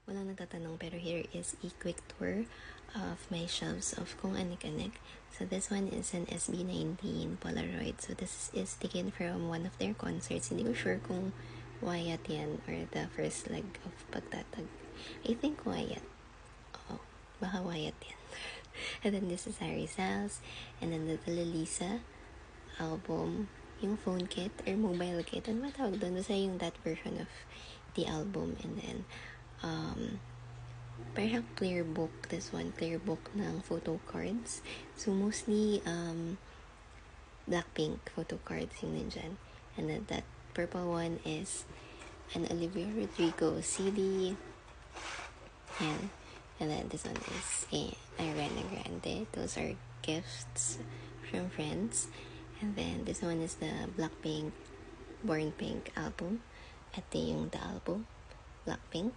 walang natatanong, pero here is a quick tour of my shelves of Kung Anik-Anik. So this one is an SB19 Polaroid. So this is taken from one of their concerts. Hindi ko sure kung Wyatt yan or the first leg of Pagtatag. I think Wyatt. Oh, baka Wyatt yan. And then this is Harry Styles. And then the Lisa album, yung phone kit or mobile kit. Ano matawag doon? Basta yung that version of the album. And then parang clear book, this one, clear book ng photo cards. So mostly Blackpink photo cards yung nandyan. And then that purple one is an Olivia Rodrigo CD. And then this one is a Ariana Grande. Those are gifts from friends. And then this one is the Blackpink Born Pink album. Ito yung the album, Blackpink.